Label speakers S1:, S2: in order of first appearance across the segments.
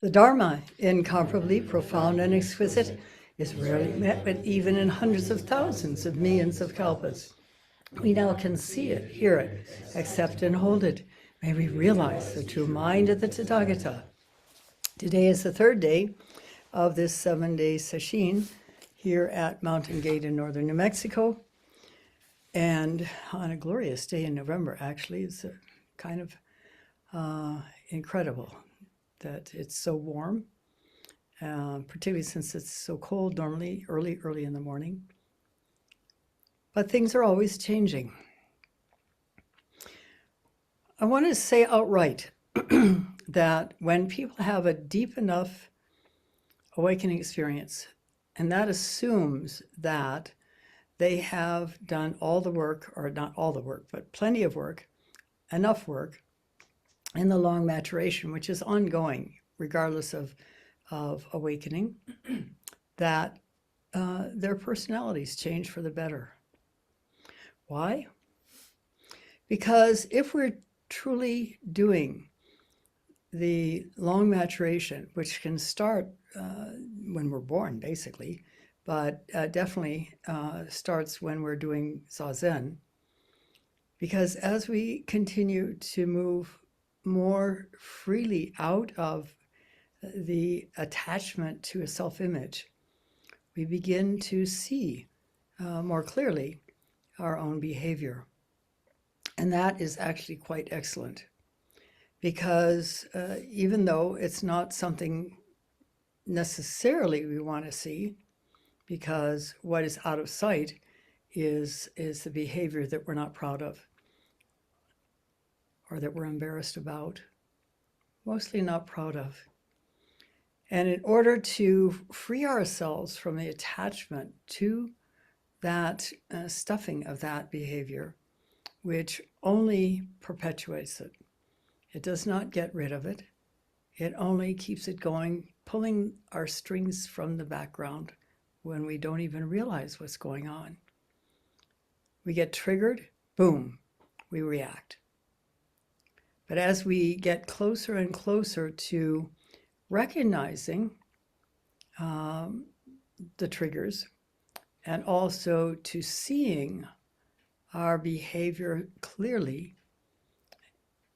S1: The Dharma, incomparably profound and exquisite, is rarely met with even in hundreds of thousands of millions of kalpas. We now can see it, hear it, accept and hold it. May we realize the true mind of the Tathagata. Today is the third day of this 7-day session here at Mountain Gate in northern New Mexico. And on a glorious day in November, actually, it's kind of incredible that it's so warm, particularly since it's so cold normally early in the morning. But things are always changing. I want to say outright that when people have a deep enough awakening experience, and that assumes that they have done all the work, or not all the work, but plenty of work, enough work, in the long maturation, which is ongoing, regardless of awakening, that their personalities change for the better. Why? Because if we're truly doing the long maturation, which can start when we're born, basically, but definitely starts when we're doing Zazen, because as we continue to move more freely out of the attachment to a self-image, we begin to see more clearly our own behavior. And that is actually quite excellent, because even though it's not something necessarily we want to see, because what is out of sight is the behavior that we're not proud of, or that we're embarrassed about, mostly not proud of. And in order to free ourselves from the attachment to that stuffing of that behavior, which only perpetuates it, it does not get rid of it. It only keeps it going, pulling our strings from the background when we don't even realize what's going on. We get triggered, boom, we react. But as we get closer and closer to recognizing the triggers, and also to seeing our behavior clearly,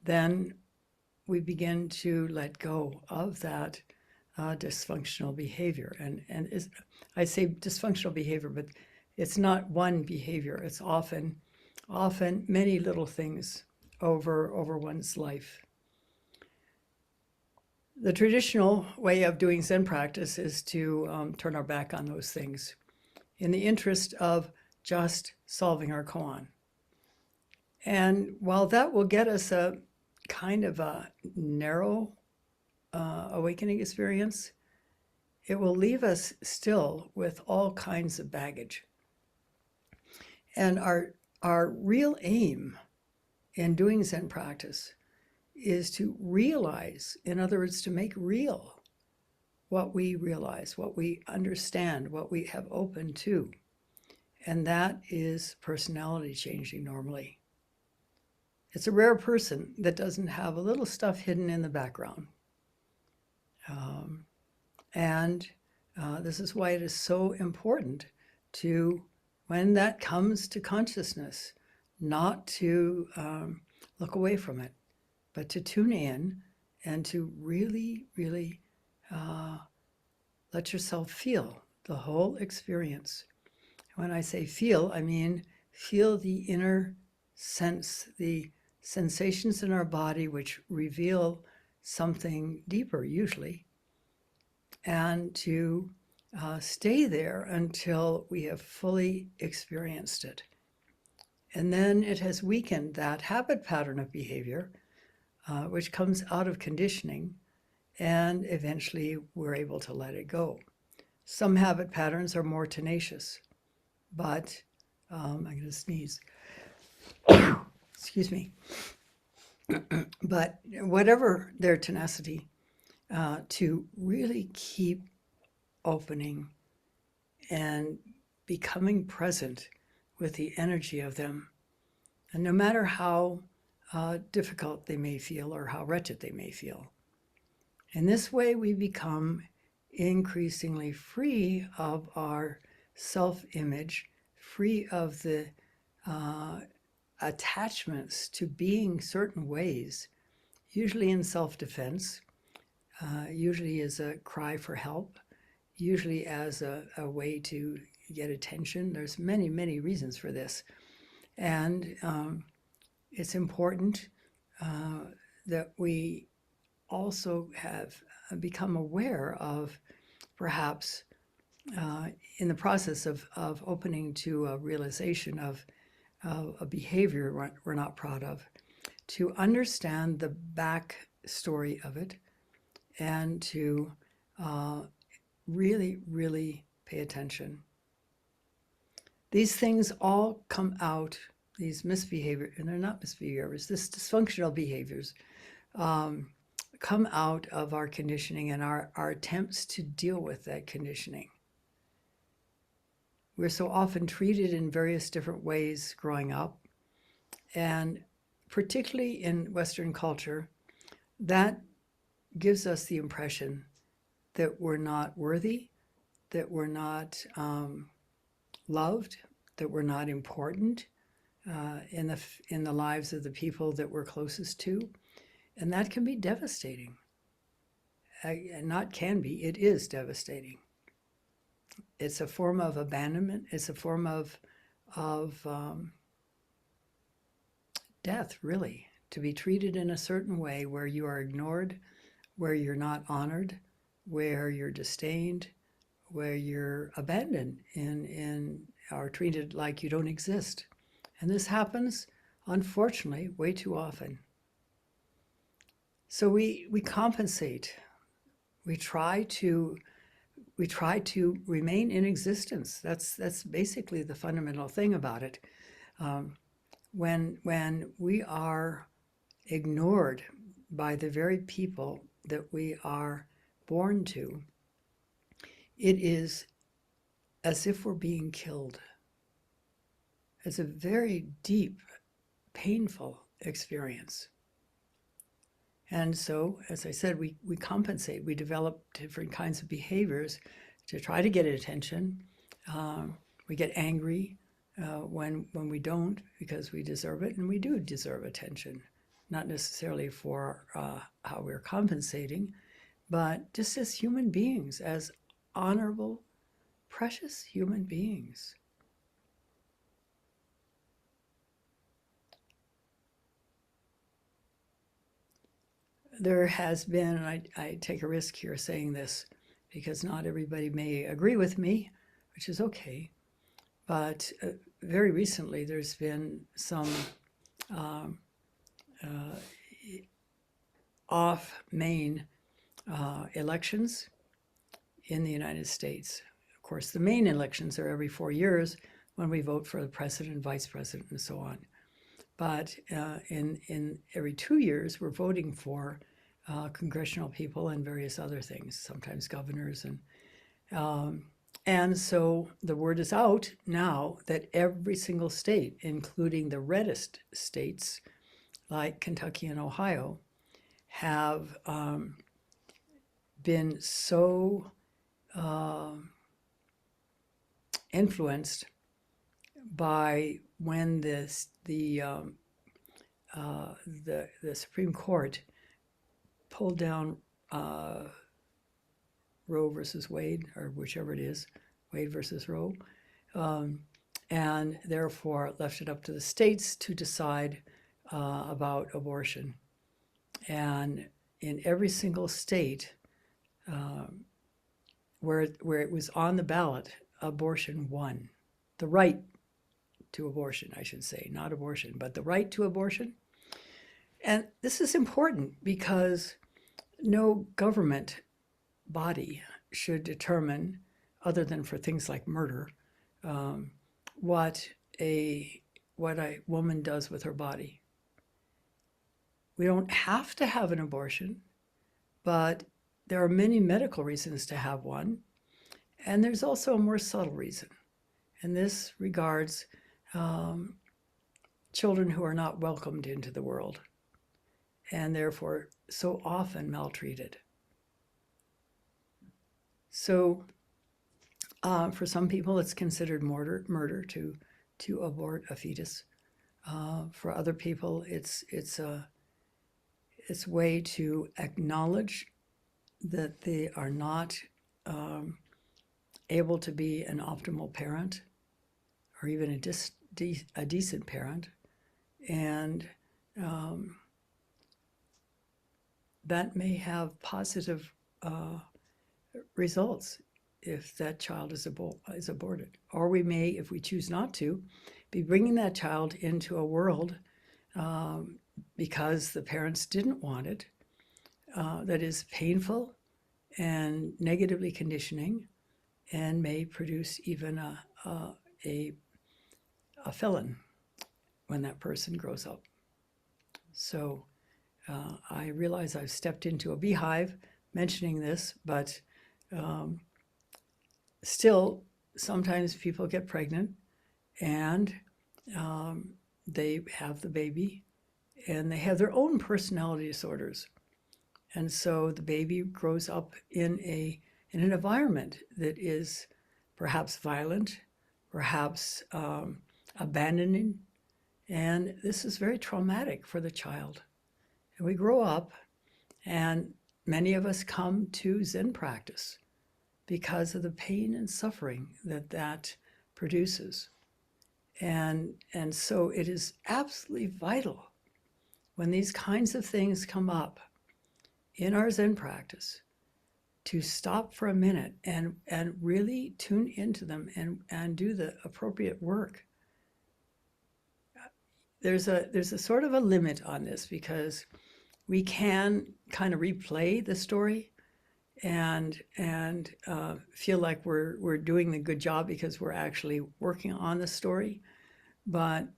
S1: then we begin to let go of that dysfunctional behavior. And I say dysfunctional behavior, but it's not one behavior. It's often many little things over one's life. The traditional way of doing Zen practice is to turn our back on those things in the interest of just solving our koan. And while that will get us a kind of a narrow awakening experience, it will leave us still with all kinds of baggage. And our real aim in doing Zen practice is to realize, in other words, to make real what we realize, what we understand, what we have opened to. And that is personality changing normally. It's a rare person that doesn't have a little stuff hidden in the background. This is why it is so important to, when that comes to consciousness, not to look away from it, but to tune in and to really, really let yourself feel the whole experience. When I say feel, I mean feel the inner sense, the sensations in our body which reveal something deeper usually, and to stay there until we have fully experienced it. And then it has weakened that habit pattern of behavior, which comes out of conditioning, and eventually we're able to let it go. Some habit patterns are more tenacious, but I'm going to sneeze. Excuse me. But whatever their tenacity, to really keep opening and becoming present with the energy of them, and no matter how difficult they may feel or how wretched they may feel. In this way, we become increasingly free of our self-image, free of the attachments to being certain ways, usually in self-defense, usually as a cry for help, usually as a way to get attention. There's many, many reasons for this. And it's important that we also have become aware of perhaps in the process of opening to a realization of a behavior we're not proud of, to understand the back story of it and to really, really pay attention. These things all come out, these misbehavior, and they're not misbehaviors, this dysfunctional behaviors come out of our conditioning and our attempts to deal with that conditioning. We're so often treated in various different ways growing up, and particularly in Western culture, that gives us the impression that we're not worthy, that we're not loved, that we're not important in the lives of the people that we're closest to. And that can be devastating. Not can be, it is devastating. It's a form of abandonment. It's a form of death, really, to be treated in a certain way where you are ignored, where you're not honored, where you're disdained, where you're abandoned or treated like you don't exist. And this happens, unfortunately, way too often. So we compensate. We try to remain in existence. That's basically the fundamental thing about it. When we are ignored by the very people that we are born to, it is as if we're being killed. It's a very deep, painful experience. And so, as I said, we compensate. We develop different kinds of behaviors to try to get attention. We get angry when we don't, because we deserve it, and we do deserve attention. Not necessarily for how we're compensating, but just as human beings, as honorable, precious human beings. There has been, and I take a risk here saying this because not everybody may agree with me, which is okay, but very recently there's been some off-main elections in the United States. Of course, the main elections are every 4 years when we vote for the president, vice president, and so on. But in every 2 years, we're voting for congressional people and various other things, sometimes governors. And so the word is out now that every single state, including the reddest states like Kentucky and Ohio, have been so influenced by when the Supreme Court pulled down Roe versus Wade, or whichever it is, Wade versus Roe, and therefore left it up to the states to decide about abortion. And in every single state where it was on the ballot, abortion won. The right to abortion, I should say, not abortion, but the right to abortion. And this is important because no government body should determine, other than for things like murder, what a woman does with her body. We don't have to have an abortion, but there are many medical reasons to have one. And there's also a more subtle reason. And this regards children who are not welcomed into the world and therefore so often maltreated. So for some people, it's considered murder to abort a fetus. For other people, it's a way to acknowledge that they are not able to be an optimal parent or even a decent parent. And that may have positive results if that child is aborted. Or we may, if we choose not to, be bringing that child into a world because the parents didn't want it, that is painful and negatively conditioning, and may produce even a felon when that person grows up. So I realize I've stepped into a beehive mentioning this, but still, sometimes people get pregnant and they have the baby and they have their own personality disorders. And so the baby grows up in an environment that is perhaps violent, perhaps abandoning, and this is very traumatic for the child. And we grow up, and many of us come to Zen practice because of the pain and suffering that produces. And so it is absolutely vital when these kinds of things come up in our Zen practice to stop for a minute and really tune into them and do the appropriate work. There's a sort of a limit on this because we can kind of replay the story and feel like we're doing the good job because we're actually working on the story. But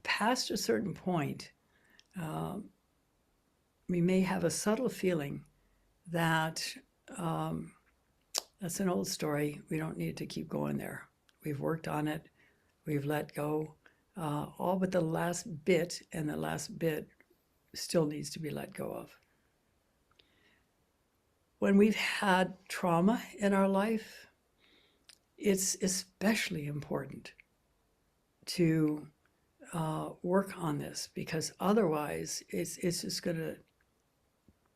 S1: past a certain point, we may have a subtle feeling that that's an old story. We don't need to keep going there. We've worked on it. We've let go. All but the last bit, and the last bit still needs to be let go of. When we've had trauma in our life, it's especially important to work on this, because otherwise it's just going to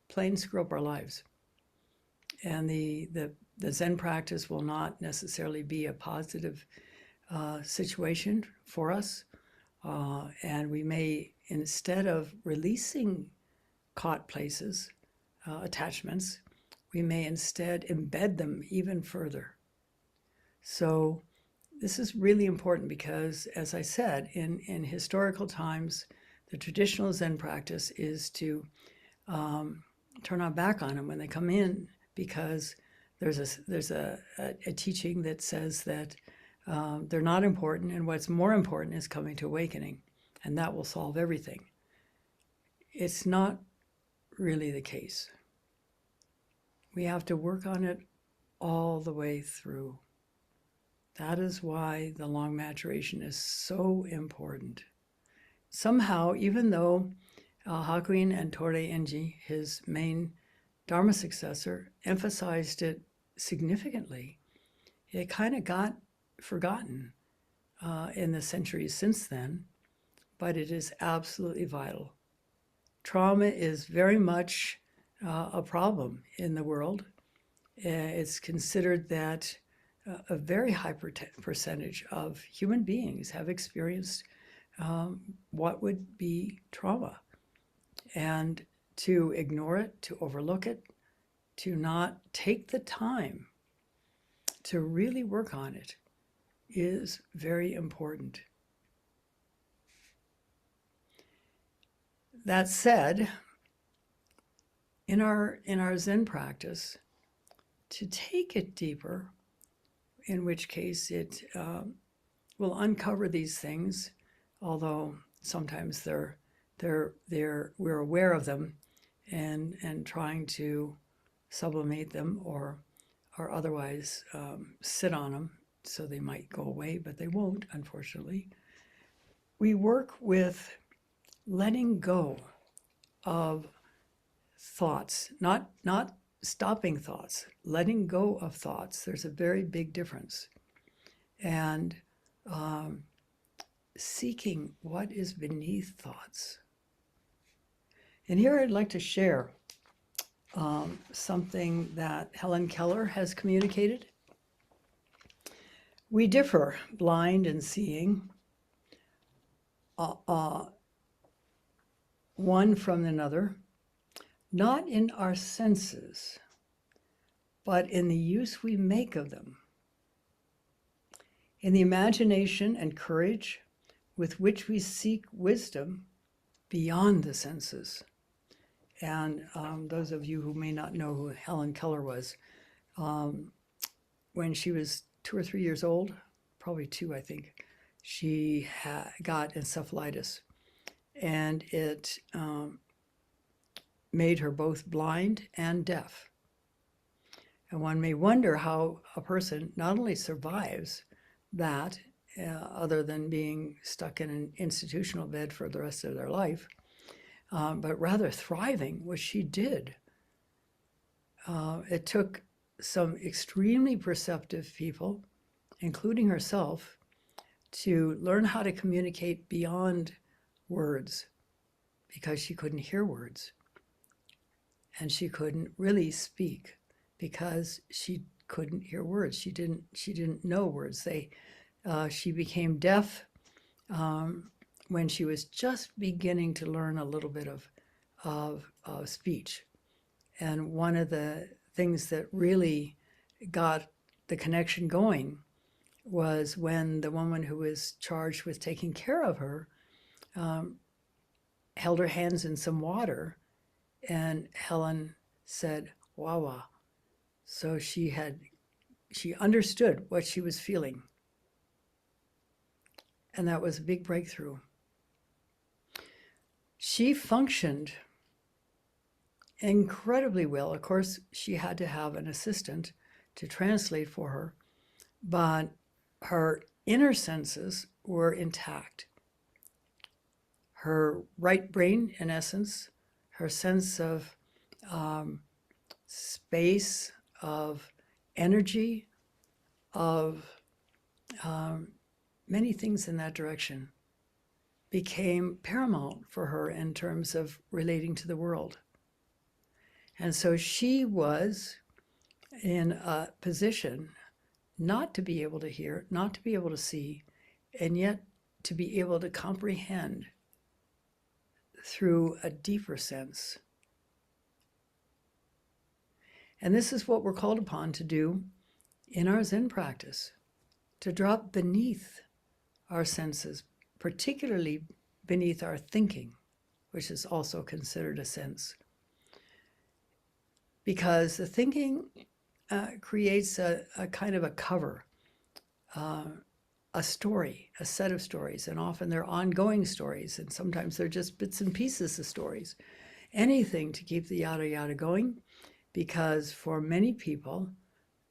S1: plain screw up our lives. And the Zen practice will not necessarily be a positive situation for us. And we may, instead of releasing caught places, attachments, we may instead embed them even further. So this is really important because, as I said, in historical times, the traditional Zen practice is to turn our back on them when they come in, because there's a teaching that says that they're not important, and what's more important is coming to awakening, and that will solve everything. It's not really the case. We have to work on it all the way through. That is why the long maturation is so important. Somehow, even though Hakuin and Torai Enji, his main Dharma successor, emphasized it significantly, it kind of got forgotten in the centuries since then, but it is absolutely vital. Trauma is very much a problem in the world. It's considered that a very high percentage of human beings have experienced what would be trauma. And to ignore it, to overlook it, to not take the time to really work on it is very important. That said, in our Zen practice, to take it deeper, in which case it will uncover these things, although sometimes we're aware of them and trying to sublimate them or otherwise sit on them so they might go away, but they won't, unfortunately. We work with letting go of thoughts, not stopping thoughts, letting go of thoughts. There's a very big difference. And seeking what is beneath thoughts. And here I'd like to share something that Helen Keller has communicated. We differ, blind and seeing, one from another, not in our senses, but in the use we make of them, in the imagination and courage with which we seek wisdom beyond the senses. And those of you who may not know who Helen Keller was, when she was 2 or 3 years old, probably 2, I think, she got encephalitis, and it made her both blind and deaf. And one may wonder how a person not only survives that, other than being stuck in an institutional bed for the rest of their life, but rather thriving, which she did. It took some extremely perceptive people, including herself, to learn how to communicate beyond words, because she couldn't hear words. And she couldn't really speak because she couldn't hear words. She didn't know words. She became deaf when she was just beginning to learn a little bit of speech. And one of the things that really got the connection going was when the woman who was charged with taking care of her held her hands in some water, and Helen said, "Wawa." So she understood what she was feeling. And that was a big breakthrough. She functioned incredibly well. Of course, she had to have an assistant to translate for her, but her inner senses were intact. Her right brain, in essence, her sense of space, of energy, of many things in that direction, became paramount for her in terms of relating to the world. And so she was in a position not to be able to hear, not to be able to see, and yet to be able to comprehend through a deeper sense. And this is what we're called upon to do in our Zen practice, to drop beneath our senses, particularly beneath our thinking, which is also considered a sense. Because the thinking creates a kind of a cover, a story, a set of stories, and often they're ongoing stories, and sometimes they're just bits and pieces of stories. Anything to keep the yada yada going, because for many people,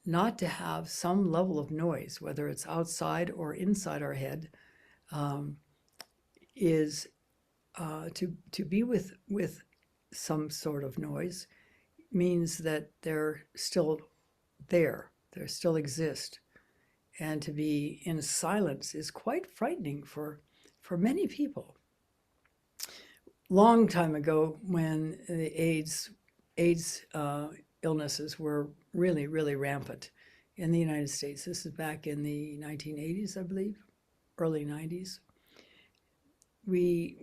S1: not to have some level of noise, whether it's outside or inside our head, is to be with some sort of noise means that they're still there, they still exist. And to be in silence is quite frightening for many people. Long time ago, when the AIDS illnesses were really, really rampant in the United States, this is back in the 1980s, I believe, early 90s. We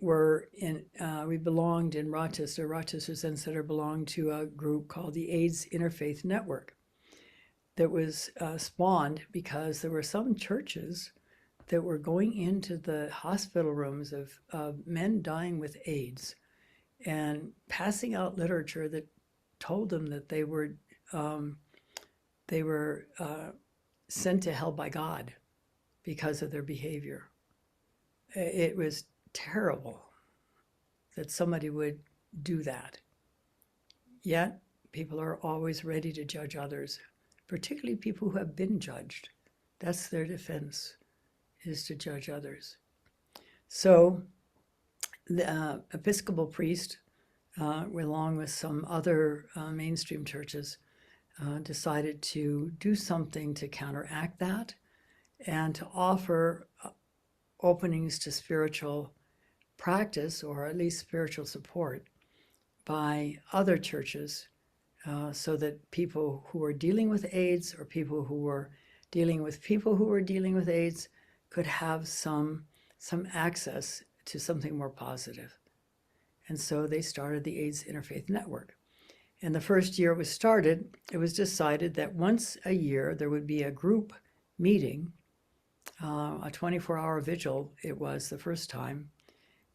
S1: belonged in Rochester. Rochester Zen Center belonged to a group called the AIDS Interfaith Network that was spawned because there were some churches that were going into the hospital rooms of men dying with AIDS and passing out literature that told them that they were sent to hell by God because of their behavior. It was terrible that somebody would do that. Yet, people are always ready to judge others, particularly people who have been judged. That's their defense, is to judge others. So the Episcopal priest along with some other mainstream churches, decided to do something to counteract that and to offer openings to spiritual practice, or at least spiritual support, by other churches, so that people who were dealing with AIDS, or people who were dealing with people who were dealing with AIDS, could have some access to something more positive. And so they started the AIDS Interfaith Network. And the first year it was started, it was decided that once a year there would be a group meeting, a 24-hour vigil it was the first time,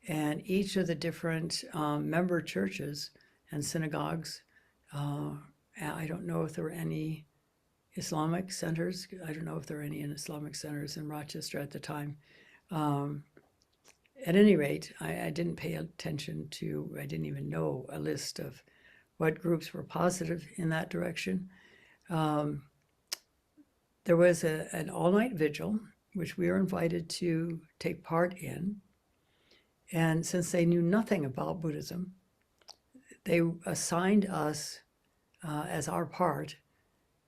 S1: and each of the different member churches and synagogues, I don't know if there were any Islamic centers, I don't know if there were any Islamic centers in Rochester at the time. At any rate, I didn't pay attention to, I didn't even know a list of what groups were positive in that direction. There was an all-night vigil, which we were invited to take part in. And since they knew nothing about Buddhism, they assigned us, as our part,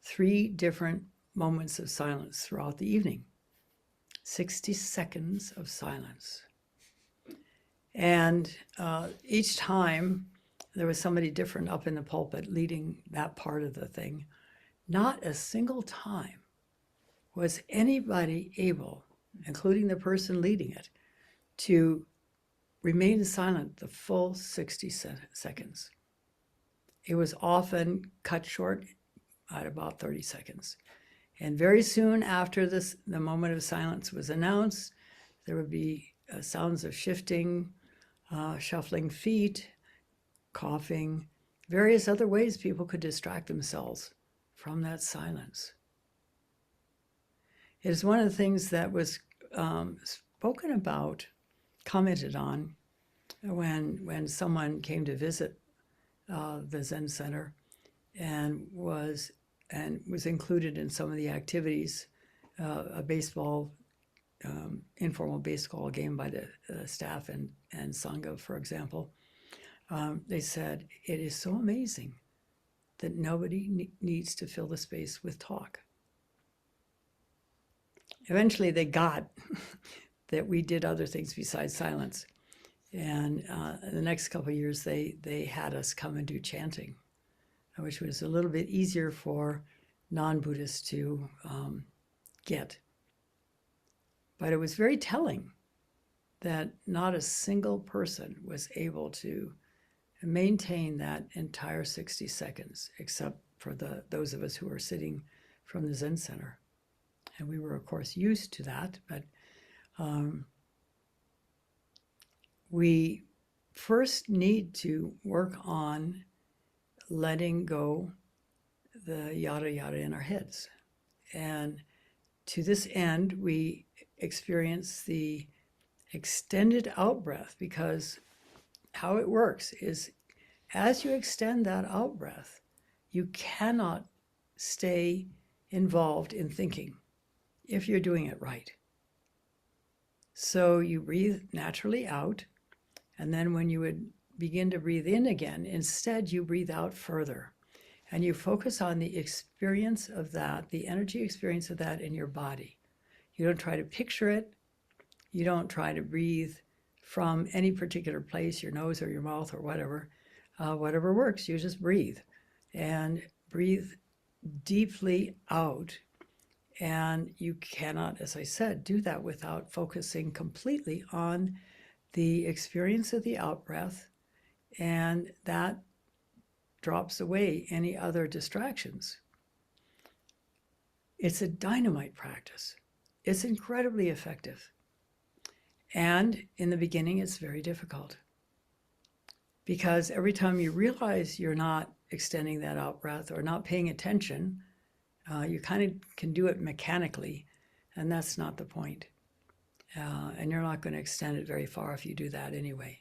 S1: 3 different moments of silence throughout the evening. 60 seconds of silence. And each time there was somebody different up in the pulpit leading that part of the thing. Not a single time was anybody able, including the person leading it, to remain silent the full 60 seconds. It was often cut short at about 30 seconds. And very soon after this, the moment of silence was announced, there would be sounds of shifting, shuffling feet, coughing, various other ways people could distract themselves from that silence. It is one of the things that was spoken about, commented on, when someone came to visit the Zen Center and was included in some of the activities, a baseball, informal baseball game by the staff and Sangha, for example. They said, it is so amazing that nobody needs to fill the space with talk. Eventually they got that we did other things besides silence. And in the next couple of years, they had us come and do chanting, which was a little bit easier for non-Buddhists to get. But it was very telling that not a single person was able to maintain that entire 60 seconds, except for those of us who were sitting from the Zen Center. And we were, of course, used to that, but we first need to work on letting go the yada yada in our heads. And to this end, we experience the extended out breath, because how it works is as you extend that out breath, you cannot stay involved in thinking if you're doing it right. So you breathe naturally out, and then when you would begin to breathe in again, instead you breathe out further, and you focus on the experience of that, the energy experience of that in your body. You don't try to picture it. You don't try to breathe from any particular place, your nose or your mouth or whatever. Whatever works, you just breathe. And breathe deeply out. And you cannot, as I said, do that without focusing completely on the experience of the out-breath, and that drops away any other distractions. It's a dynamite practice. It's incredibly effective. And in the beginning, it's very difficult, because every time you realize you're not extending that out-breath or not paying attention, you kind of can do it mechanically, and that's not the point. And you're not going to extend it very far if you do that anyway.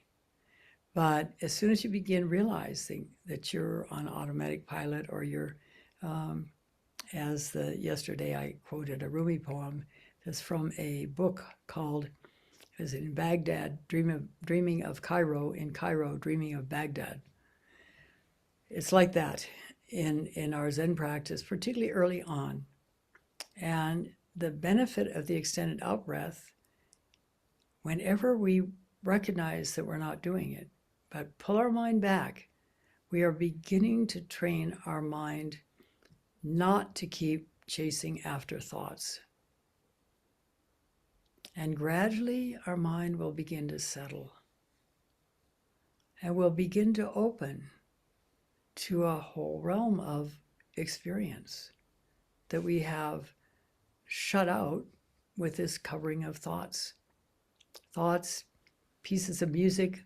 S1: But as soon as you begin realizing that you're on automatic pilot, or you're, yesterday I quoted a Rumi poem that's from a book called, is it in Baghdad, Dreaming of Cairo, in Cairo, Dreaming of Baghdad. it's like that in our Zen practice, particularly early on. And the benefit of the extended out breath, whenever we recognize that we're not doing it, but pull our mind back, we are beginning to train our mind not to keep chasing after thoughts. And gradually our mind will begin to settle. And we'll begin to open to a whole realm of experience that we have shut out with this covering of thoughts. Thoughts, pieces of music,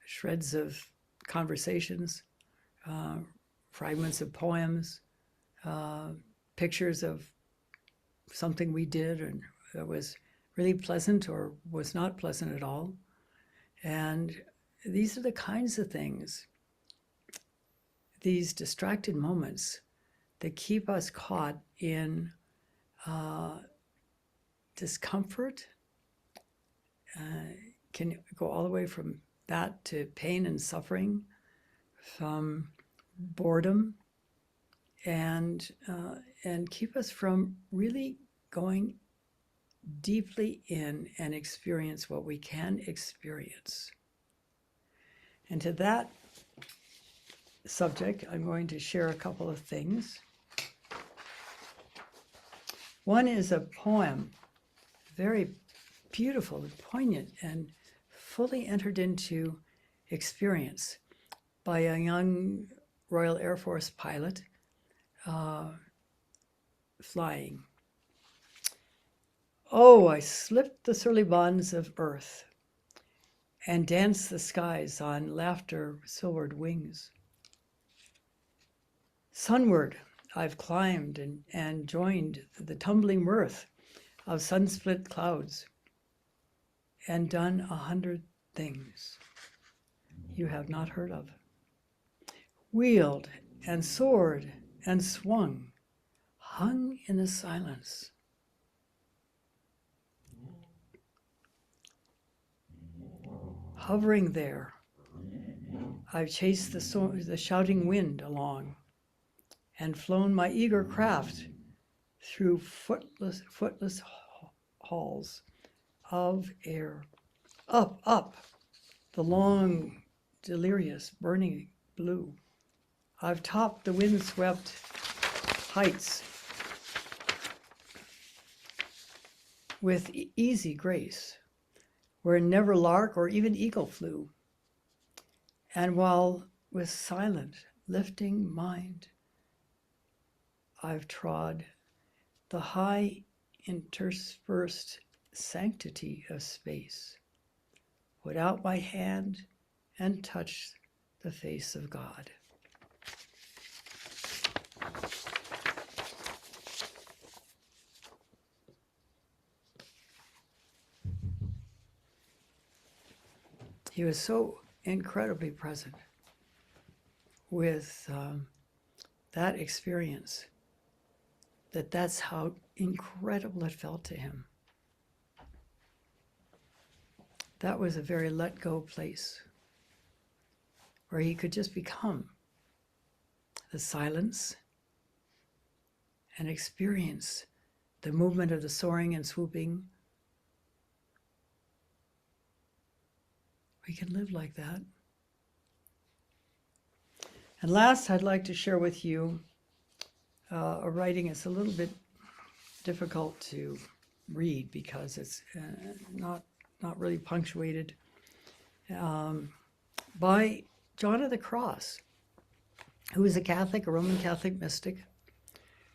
S1: shreds of conversations, fragments of poems, pictures of something we did and that was really pleasant or was not pleasant at all. And these are the kinds of things, these distracted moments that keep us caught in discomfort, can go all the way from that to pain and suffering, from boredom, and keep us from really going deeply in and experience what we can experience. And to that subject, I'm going to share a couple of things. One is a poem, very beautiful and poignant and fully entered into experience by a young Royal Air Force pilot flying. Oh, I slipped the surly bonds of earth and danced the skies on laughter-silvered wings. Sunward I've climbed and joined the tumbling mirth of sun-split clouds and done 100 things you have not heard of. Wheeled and soared and swung, hung in the silence. Hovering there, I've chased the shouting wind along and flown my eager craft through footless halls of air, up, the long, delirious, burning blue. I've topped the windswept heights with easy grace, where never lark or even eagle flew. And while with silent, lifting mind, I've trod the high interspersed sanctity of space, put out my hand and touched the face of God. He was so incredibly present with that experience, that's how incredible it felt to him. That was a very let-go place where he could just become the silence and experience the movement of the soaring and swooping. We can live like that. And last, I'd like to share with you a writing. It's a little bit difficult to read because it's not really punctuated, by John of the Cross, who was a Roman Catholic mystic,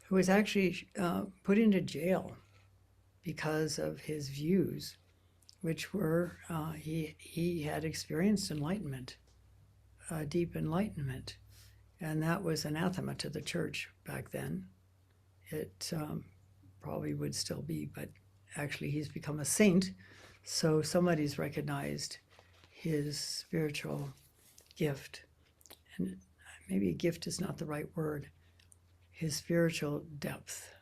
S1: who was actually put into jail because of his views, which were he had experienced enlightenment, deep enlightenment, and that was anathema to the church back then. It probably would still be, but actually he's become a saint, so somebody's recognized his spiritual gift, and maybe a gift is not the right word, his spiritual depth.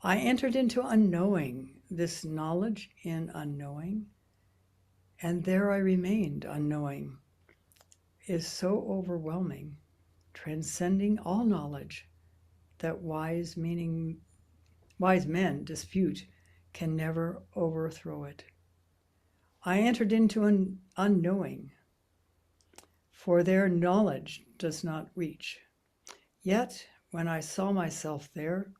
S1: I entered into unknowing, this knowledge in unknowing, and there I remained unknowing is so overwhelming, transcending all knowledge, that wise men dispute can never overthrow it. I entered into an unknowing, for their knowledge does not reach. Yet, when I saw myself there,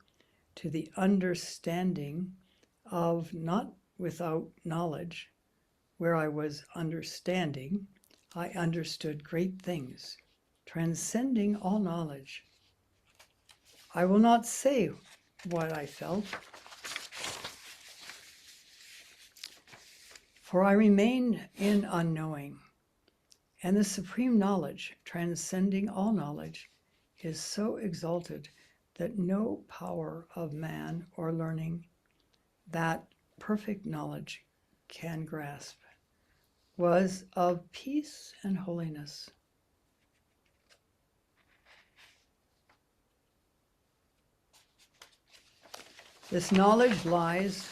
S1: to the understanding of not without knowledge, where I was understanding, I understood great things, transcending all knowledge. I will not say what I felt, for I remained in unknowing, and the supreme knowledge, transcending all knowledge, is so exalted that no power of man or learning that perfect knowledge can grasp, was of peace and holiness. This knowledge lies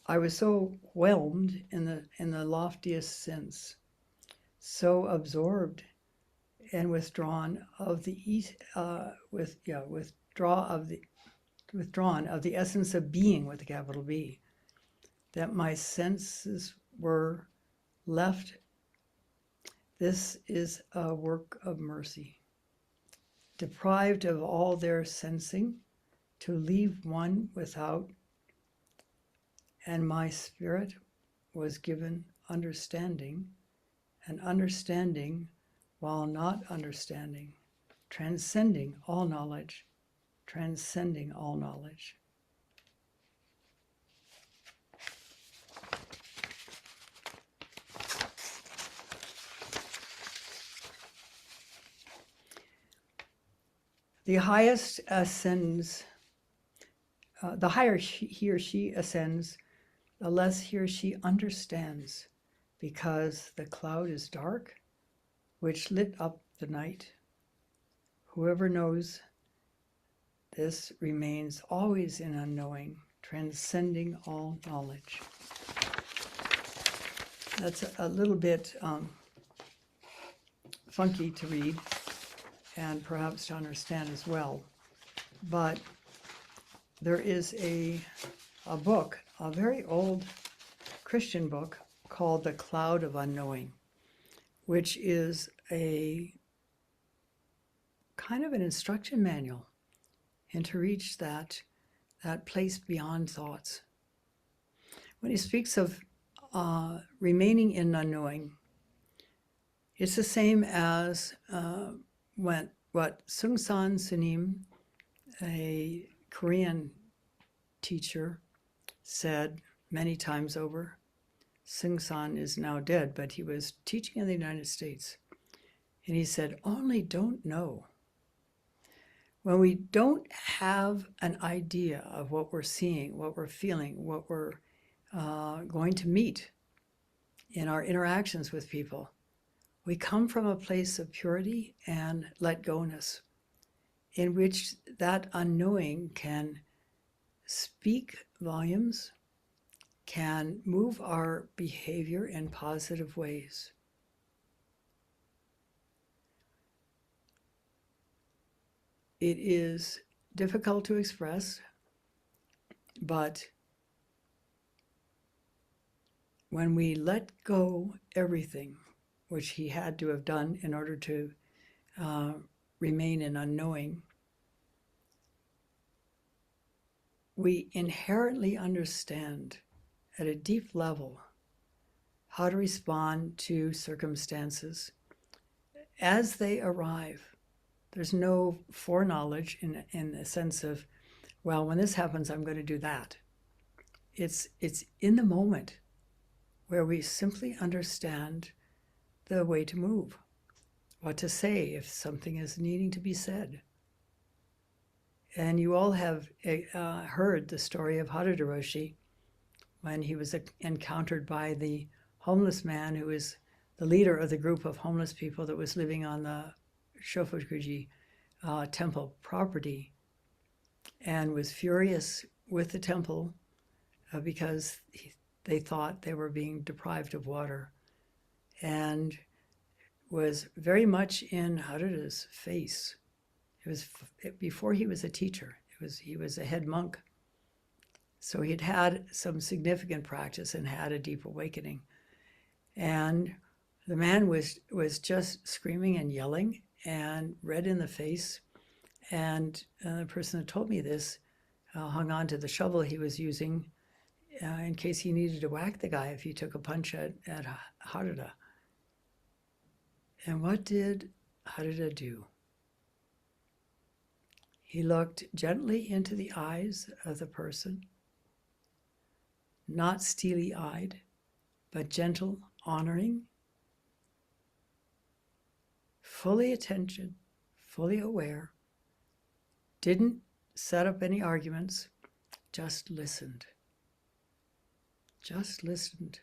S1: I was so whelmed in the loftiest sense, so absorbed and withdrawn of the withdrawn of the essence of being with a capital B, that my senses were left. This is a work of mercy. Deprived of all their sensing, to leave one without, and my spirit was given understanding, and understanding while not understanding, transcending all knowledge, transcending all knowledge. The highest ascends, the higher he or she ascends, the less he or she understands, because the cloud is dark, which lit up the night. Whoever knows this remains always in unknowing, transcending all knowledge. That's a little bit funky to read and perhaps to understand as well. But there is a book, a very old Christian book called The Cloud of Unknowing, which is a kind of an instruction manual and to reach that place beyond thoughts. When he speaks of remaining in unknowing, it's the same as what Seung-san Sunim, a Korean teacher, said many times over. Seung-san is now dead, but he was teaching in the United States. And he said, only don't know. When we don't have an idea of what we're seeing, what we're feeling, what we're going to meet in our interactions with people, we come from a place of purity and let-go-ness, in which that unknowing can speak volumes, can move our behavior in positive ways. It is difficult to express, but when we let go everything, which he had to have done in order to remain in unknowing, we inherently understand at a deep level how to respond to circumstances as they arrive. There's no foreknowledge in the sense of, well, when this happens, I'm going to do that. It's in the moment where we simply understand the way to move, what to say if something is needing to be said. And you all have heard the story of Mitra-roshi when he was encountered by the homeless man who was the leader of the group of homeless people that was living on the Shofukuji temple property, and was furious with the temple because they thought they were being deprived of water, and was very much in Haruda's face. It was before he was a teacher. He was a head monk. So he'd had some significant practice and had a deep awakening. And the man was just screaming and yelling and red in the face. And the person who told me this hung on to the shovel he was using in case he needed to whack the guy if he took a punch at Haruda. And what did Haruda do? He looked gently into the eyes of the person, not steely-eyed, but gentle, honoring, fully attention, fully aware, didn't set up any arguments, just listened. Just listened.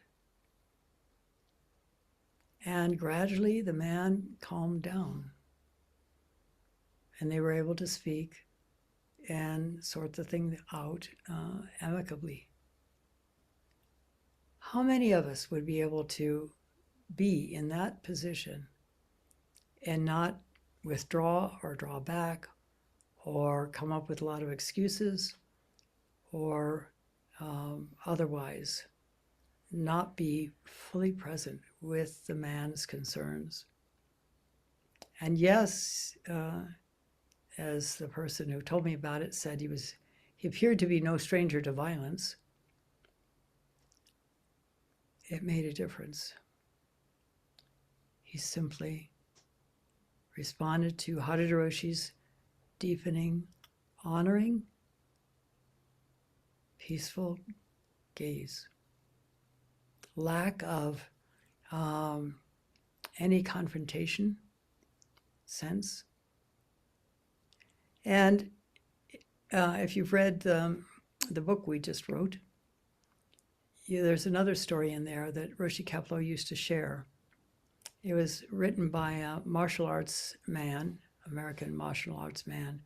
S1: And gradually the man calmed down, and they were able to speak and sort the thing out amicably. How many of us would be able to be in that position and not withdraw or draw back or come up with a lot of excuses or otherwise not be fully present with the man's concerns? And yes, as the person who told me about it said, he appeared to be no stranger to violence. It made a difference. He simply responded to Mitra-roshi's deepening, honoring, peaceful gaze. Lack of any confrontation sense. And if you've read the book we just wrote, there's another story in there that Roshi Kapleau used to share. It was written by a martial arts man, American martial arts man,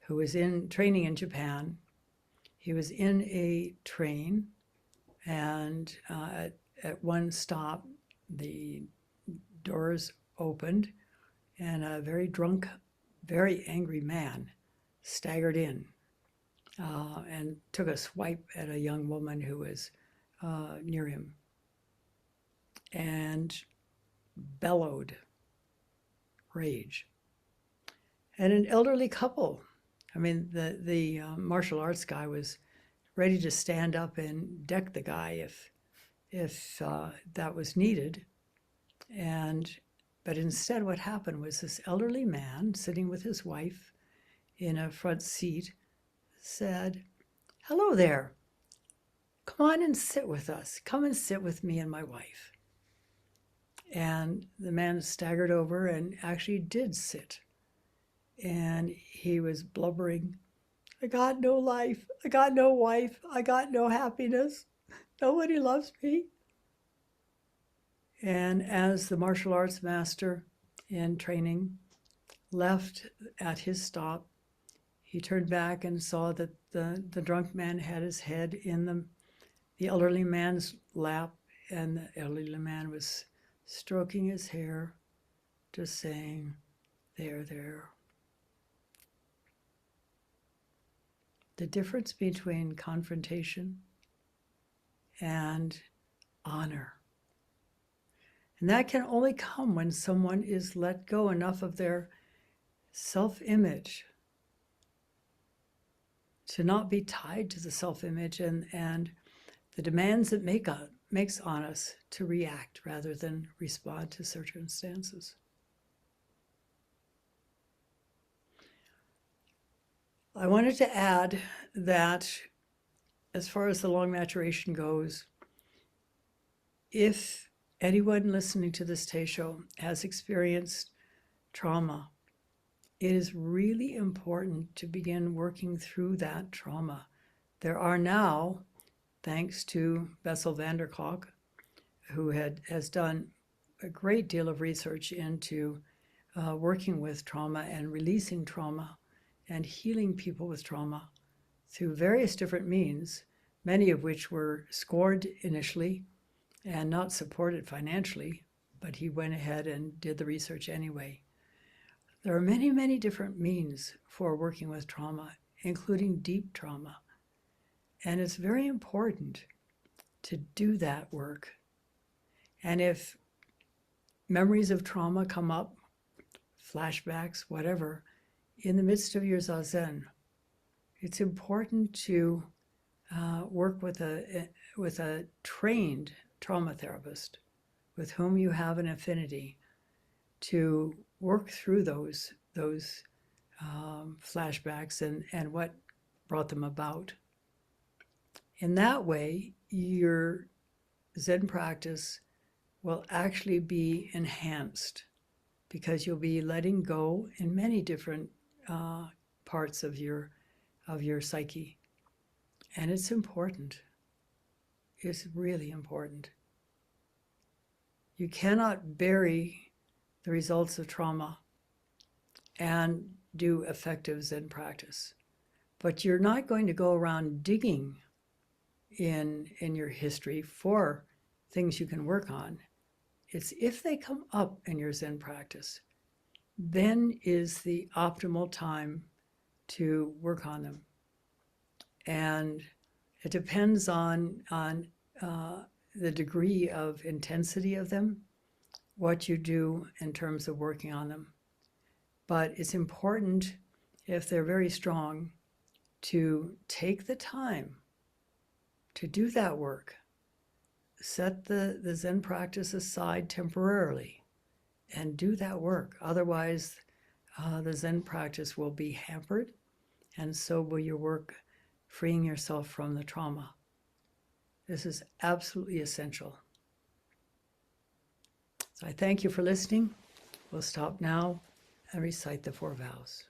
S1: who was in training in Japan. He was in a train, and at one stop, the doors opened, and a very drunk, very angry man staggered in and took a swipe at a young woman who was near him and bellowed rage. And an elderly couple, I mean, the martial arts guy was ready to stand up and deck the guy if that was needed. But instead what happened was this elderly man sitting with his wife in a front seat said, "Hello there. Come on and sit with us. Come and sit with me and my wife." And the man staggered over and actually did sit. And he was blubbering, "I got no life. I got no wife. I got no happiness. Nobody loves me." And as the martial arts master in training left at his stop, he turned back and saw that the drunk man had his head in the elderly man's lap, and the elderly man was stroking his hair, just saying, "There, there." The difference between confrontation and honor. And that can only come when someone is let go enough of their self-image to not be tied to the self-image and the demands it makes on us to react rather than respond to circumstances. I wanted to add that as far as the long maturation goes, if anyone listening to this Teisho has experienced trauma, it is really important to begin working through that trauma. There are now, thanks to Bessel van der Kolk, who has done a great deal of research into working with trauma and releasing trauma and healing people with trauma through various different means. many of which were scored initially and not supported financially, but he went ahead and did the research anyway. There are many, many different means for working with trauma, including deep trauma. And it's very important to do that work. And if memories of trauma come up, flashbacks, whatever, in the midst of your zazen, it's important to work with a trained trauma therapist with whom you have an affinity to work through those flashbacks and what brought them about. In that way, your Zen practice will actually be enhanced because you'll be letting go in many different parts of your psyche. And it's important. It's really important. You cannot bury the results of trauma and do effective Zen practice. But you're not going to go around digging in your history for things you can work on. It's if they come up in your Zen practice, then is the optimal time to work on them. And it depends on the degree of intensity of them, what you do in terms of working on them. But it's important, if they're very strong, to take the time to do that work. Set the Zen practice aside temporarily and do that work. Otherwise, the Zen practice will be hampered, and so will your work freeing yourself from the trauma. This is absolutely essential. So I thank you for listening. We'll stop now and recite the 4 vows.